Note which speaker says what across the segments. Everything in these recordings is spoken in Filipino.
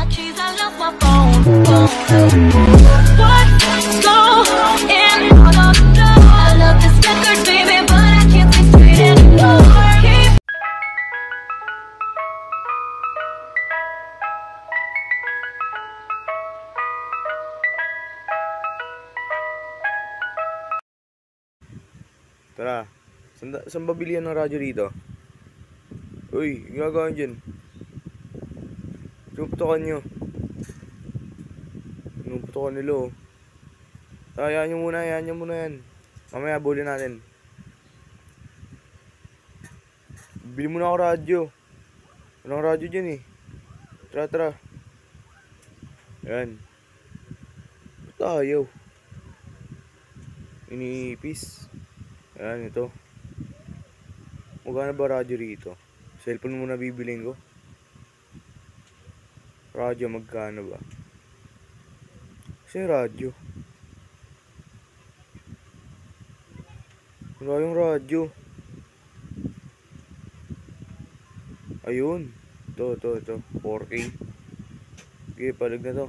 Speaker 1: cheese, I love my phone. What going on up there? I love this record, baby, but I can't see straight anymore.
Speaker 2: Tara, saan ba bilihan ng radyo dito? Uy, ginagawa nyo dyan? Pinuputokan nyo. Pinuputokan nila oh. Hayaan nyo muna yan. Mamaya bulin natin. Bili muna ako radyo. Walang radyo dyan eh. Tara. Ayan. Ba't ayaw? Iniipis. Ayan, ito. Magkano ba radyo rito? Cellphone muna bibilin ko. Radyo, magkano ba? Kasi radyo. Wala yung radyo. Ayun. Ito. 4K. Okay, palag na to.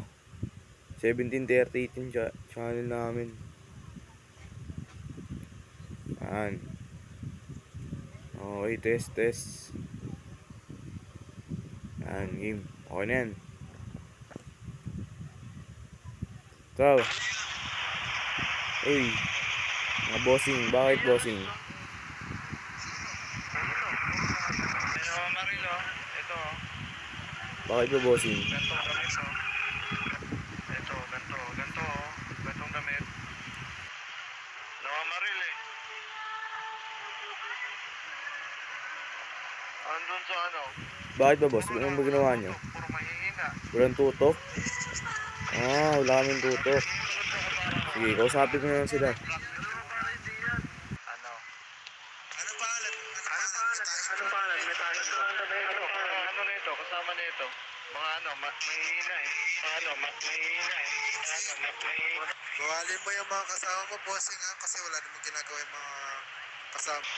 Speaker 2: 1730 yung channel namin. Ayan. Okay, test. Ayan, game. Okay na yan. So. Uy. Mga bossing. Bakit bossing? Bakit ba bossing?
Speaker 3: Gantong damit. Nakamaril eh. Andun sa ano?
Speaker 2: Bakit ba boss? Anong ba ginawa nyo?
Speaker 3: Puro mahihina.
Speaker 2: Walang tutok? Wala kaming tutok. Sige, kausapin ko na lang sila.
Speaker 3: Ano? Anong pangalan? Anong pangalan? Ano nito? Kasama nito? Mga ano, mahihina eh. Mahihina eh.
Speaker 4: Bawalin mo yung mga kasama mo, bossing ha, kasi wala namang ginagawa yung mga kasama.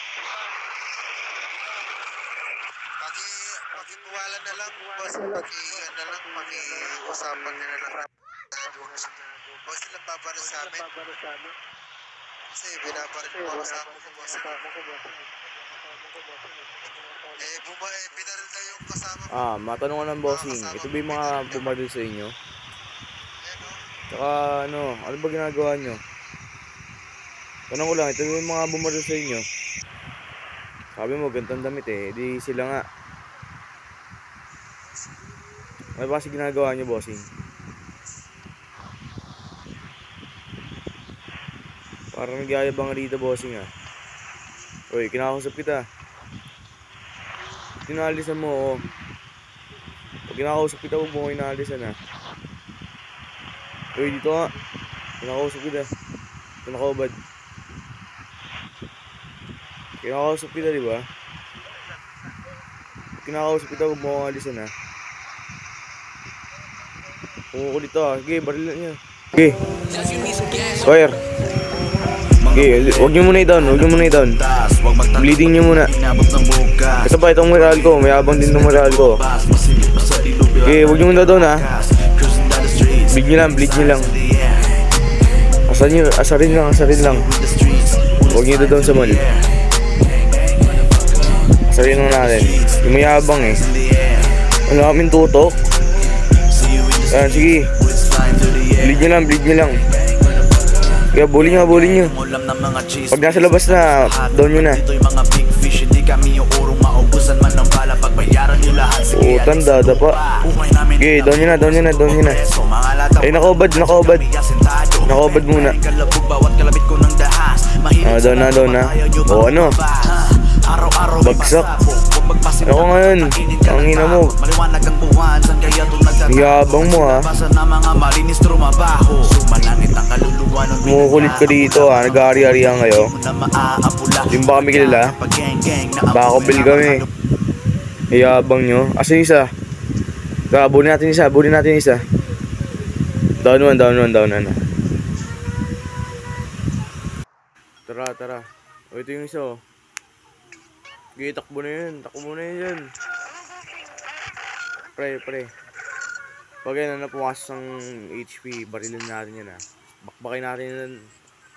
Speaker 4: Pag-iwalan na lang, bossing, pag-iusapan nila na lang. Huwag silang babara sa amin. Kasi binabarin mo ang kasama ko, bossing. Pinaril na yung kasama mo.
Speaker 2: Matanong ko ng bossing. Ito ba yung mga bumaril sa inyo? Tsaka ano ba ginagawa nyo? Tanong ko lang, ito yung mga bumaril sa inyo. Sabi mo, gantong damit eh. Di sila nga. Ano ba kasi ginagawa nyo, bossing? Parang nagyayabang rito, bossing ah. Uy, kinakausap kita. Tinalisan mo, oh. Pag kinakausap kita, huwag mo ko inalisan ah. Uy, dito nga. Kinakausap kita. Ito nakaubad. Kinakausap kita, diba? Kinakausap kita, huwag mo kong alisan ha. Kumukulit to ha. Sige, baril niya. Sige. Squire. Sige, huwag nyo muna i-down. Bleeding nyo muna. Ito pa, itong moral ko. Mayabang din itong moral ko. Sige, huwag nyo muna down ha. Bleed nyo lang. Asarin lang. Huwag nyo doon sa mall. Asarin lang natin. Yung mayabang eh. Wala kaming tutok. Ayan, sige. Bleed nyo lang. Kaya bully nyo. Pag nasa labas na, down nyo na. Tanda pa. Okay, down nyo na. Ay, nakaubad muna. Down na. O ano? Bagsak. Ako ngayon, ang ina mo. Yabang mo ha. Kumukulit ka dito ha. Nag-aari-arihan kayo. Hindi ba kami kilala? Baka bil kami. Yabang nyo. Asan yung isa? Bulin natin isa. Down one. Tara. O, ito yung isa oh. Okay, takbo na yun. Pre. Pag yan na pumasok ng HP, barilin natin yan Bakbakin natin yan.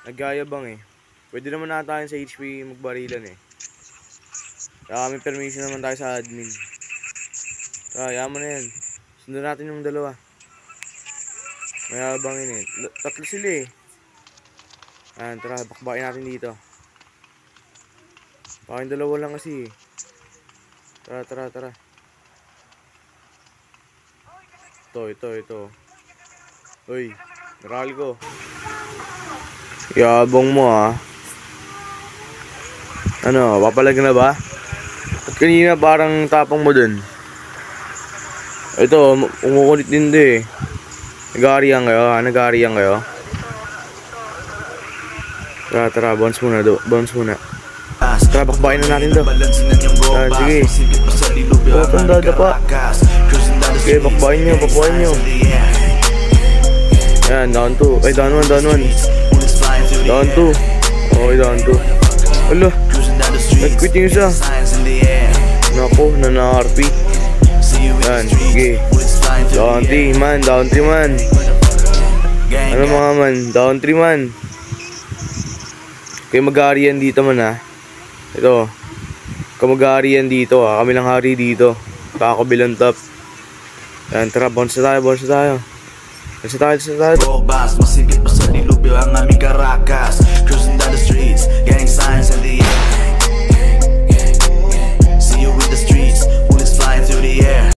Speaker 2: Nagyayabang Pwede naman natin sa HP magbarilan Kaya may permission naman tayo sa admin. Kaya yaman na yan. Sundan natin yung dalawa. Mayabangin Tatlo sila Ayan, tara, bakbakin natin dito. Bakit dalawa lang kasi Tara. Ito. Uy, naral ko. Yabang mo Ano, papalag na ba? At kanina parang tapang mo dun. Ito, umukulit din Nag-aarihan kayo? Tara, bounce muna. Tara, bakbakin na natin to. Sige. Ang dadapa. Okay, bakbakin nyo. Ayan, down 2. Ay, down 1. Down 2. Okay, down 2. Alo, nag-quit yung isa. Naku, na-RP. Ayan, sige. Down 3 man. Ano mga man? Down 3 man. Okay, mag-aarihan dito man Ito. Mag-aarihan dito Kami lang hari dito. Kakabilang top. Ayan, tara, bounce na tayo.
Speaker 5: Robust, masigit pa sa dilubyo ang aming Caracas. Cruising down the streets, gang signs in the